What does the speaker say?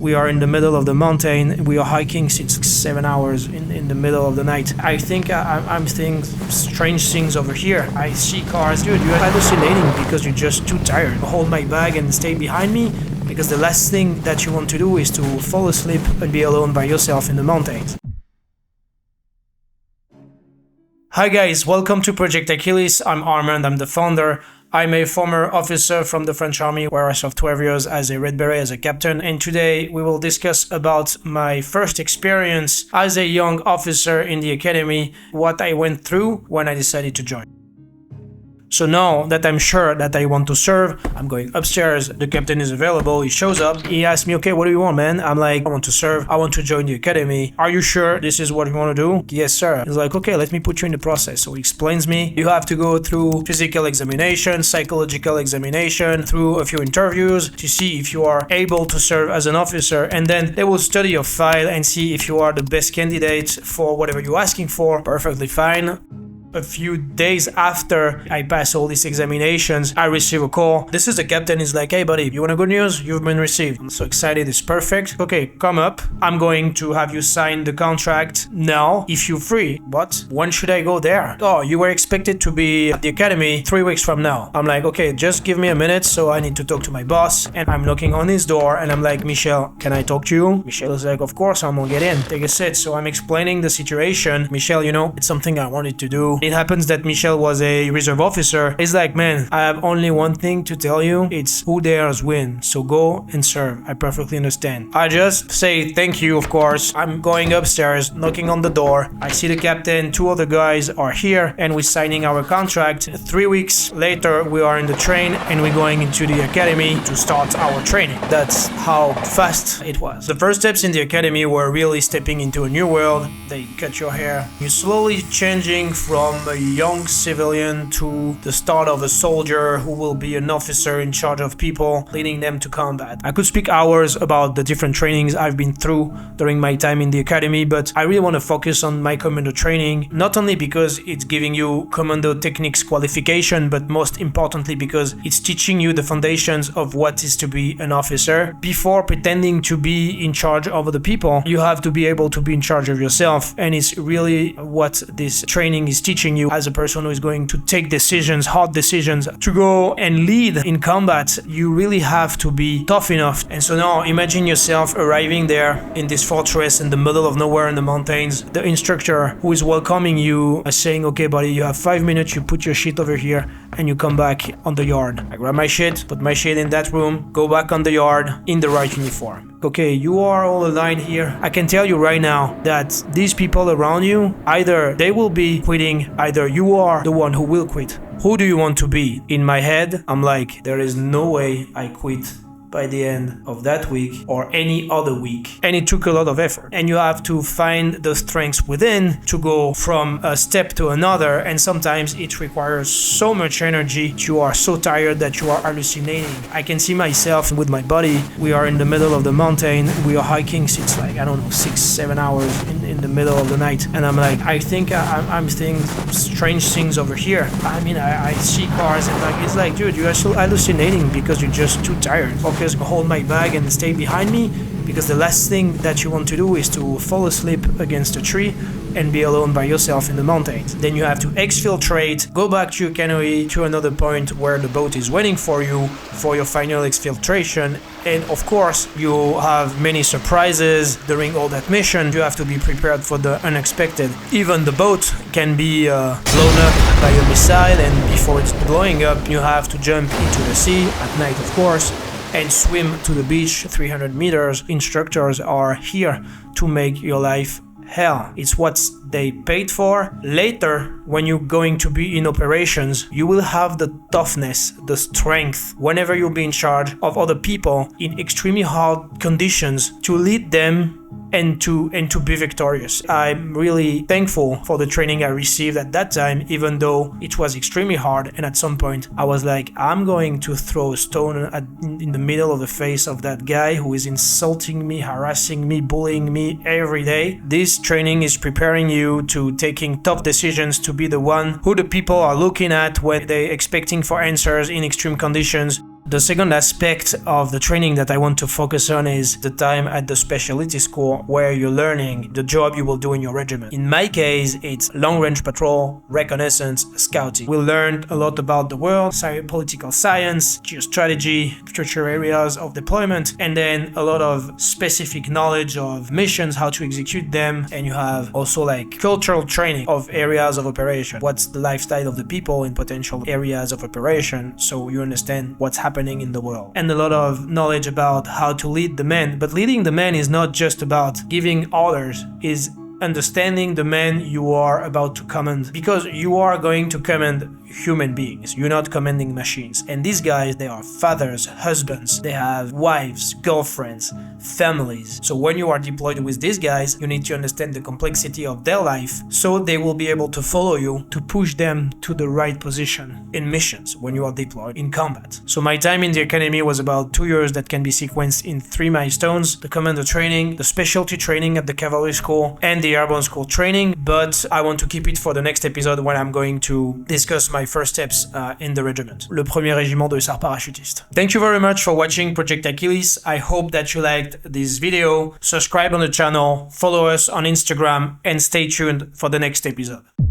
We are in the middle of the mountain. We are hiking 7 hours in the middle of the night. I think I'm seeing strange things over here. I see cars. Dude, you're hallucinating because you're just too tired. Hold my bag and stay behind me, because the last thing that you want to do is to fall asleep and be alone by yourself in the mountains. Hi guys, welcome to Project Achilles. I'm Armand, I'm the founder. I'm a former officer from the French Army where I served 12 years as a Red Beret, as a captain, and today we will discuss about my first experience as a young officer in the academy, what I went through when I decided to join. So now that I'm sure that I want to serve, I'm going upstairs, the captain is available, he shows up, he asks me, okay, what do you want, man? I'm like, I want to serve, I want to join the academy. Are you sure this is what you want to do? Yes, sir. He's like, okay, let me put you in the process. So he explains me, you have to go through physical examination, psychological examination, through a few interviews to see if you are able to serve as an officer, and then they will study your file and see if you are the best candidate for whatever you're asking for. Perfectly fine. A few days after I pass all these examinations, I receive a call. This is the captain. He's like, hey buddy, you want a good news? You've been received. I'm so excited, it's perfect. Okay, come up. I'm going to have you sign the contract now, if you're free. What? When should I go there? Oh, you were expected to be at the academy 3 weeks from now. I'm like, okay, just give me a minute, so I need to talk to my boss. And I'm knocking on his door and I'm like, Michel, can I talk to you? Michel is like, of course, I'm gonna get in. Take a seat. So I'm explaining the situation. Michel, you know, it's something I wanted to do. It happens that Michel was a reserve officer. He's like, man, I have only one thing to tell you. It's who dares win. So go and serve. I perfectly understand. I just say thank you, of course. I'm going upstairs, knocking on the door. I see the captain, two other guys are here, and we're signing our contract. 3 weeks later, we are in the train and we're going into the academy to start our training. That's how fast it was. The first steps in the academy were really stepping into a new world. They cut your hair. You're slowly changing from a young civilian to the start of a soldier who will be an officer in charge of people, leading them to combat. I could speak hours about the different trainings I've been through during my time in the academy, but I really want to focus on my Commando training, not only because it's giving you Commando techniques qualification, but most importantly because it's teaching you the foundations of what is to be an officer. Before pretending to be in charge of other people, you have to be able to be in charge of yourself, and it's really what this training is teaching you as a person who is going to take decisions, hard decisions, to go and lead in combat. You really have to be tough enough. And so now imagine yourself arriving there in this fortress in the middle of nowhere in the mountains. The instructor who is welcoming you is saying, okay buddy, you have 5 minutes, you put your shit over here and you come back on the yard. I grab my shit, put my shit in that room, go back on the yard in the right uniform. Okay, you are all aligned here. I can tell you right now that these people around you, either they will be quitting, either you are the one who will quit. Who do you want to be? In my head, I'm like, there is no way I quit by the end of that week or any other week. And it took a lot of effort. And you have to find the strengths within to go from a step to another. And sometimes it requires so much energy. You are so tired that you are hallucinating. I can see myself with my buddy. We are in the middle of the mountain. We are hiking since like, I don't know, 6-7 hours in the middle of the night. And I'm like, I think I'm seeing strange things over here. I mean, I see cars and like, it's like, dude, you are so hallucinating because you're just too tired. Hold my bag and stay behind me, because the last thing that you want to do is to fall asleep against a tree and be alone by yourself in the mountains. Then you have to exfiltrate, go back to your canoe to another point where the boat is waiting for you for your final exfiltration. And of course, you have many surprises during all that mission. You have to be prepared for the unexpected. Even the boat can be blown up by a missile, and before it's blowing up, you have to jump into the sea at night, of course, and swim to the beach 300 meters. Instructors are here to make your life hell. It's what they paid for. Later, when you're going to be in operations, you will have the toughness, the strength, whenever you'll be in charge of other people in extremely hard conditions, to lead them and to be victorious. I'm really thankful for the training I received at that time, even though it was extremely hard. And at some point I was like, I'm going to throw a stone in the middle of the face of that guy who is insulting me, harassing me, bullying me every day. This training is preparing you to taking tough decisions, to be the one who the people are looking at when they're expecting for answers in extreme conditions. The second aspect of the training that I want to focus on is the time at the specialty school where you're learning the job you will do in your regiment. In my case, it's long-range patrol, reconnaissance, scouting. We learned a lot about the world, political science, geostrategy, future areas of deployment, and then a lot of specific knowledge of missions, how to execute them, and you have also like cultural training of areas of operation. What's the lifestyle of the people in potential areas of operation, so you understand what's happening in the world. And a lot of knowledge about how to lead the men. But leading the men is not just about giving orders, is understanding the men you are about to command, because you are going to command human beings, you're not commanding machines. And these guys, they are fathers, husbands, they have wives, girlfriends, families. So when you are deployed with these guys, you need to understand the complexity of their life, so they will be able to follow you to push them to the right position in missions when you are deployed in combat. So my time in the academy was about 2 years that can be sequenced in 3 milestones: the commando training, the specialty training at the cavalry school, and the airborne school training. But I want to keep it for the next episode when I'm going to discuss my first steps in the regiment, le premier régiment de hussards parachutistes. Thank you very much for watching Project Achilles. I hope that you liked this video. Subscribe on the channel, follow us on Instagram, and stay tuned for the next episode.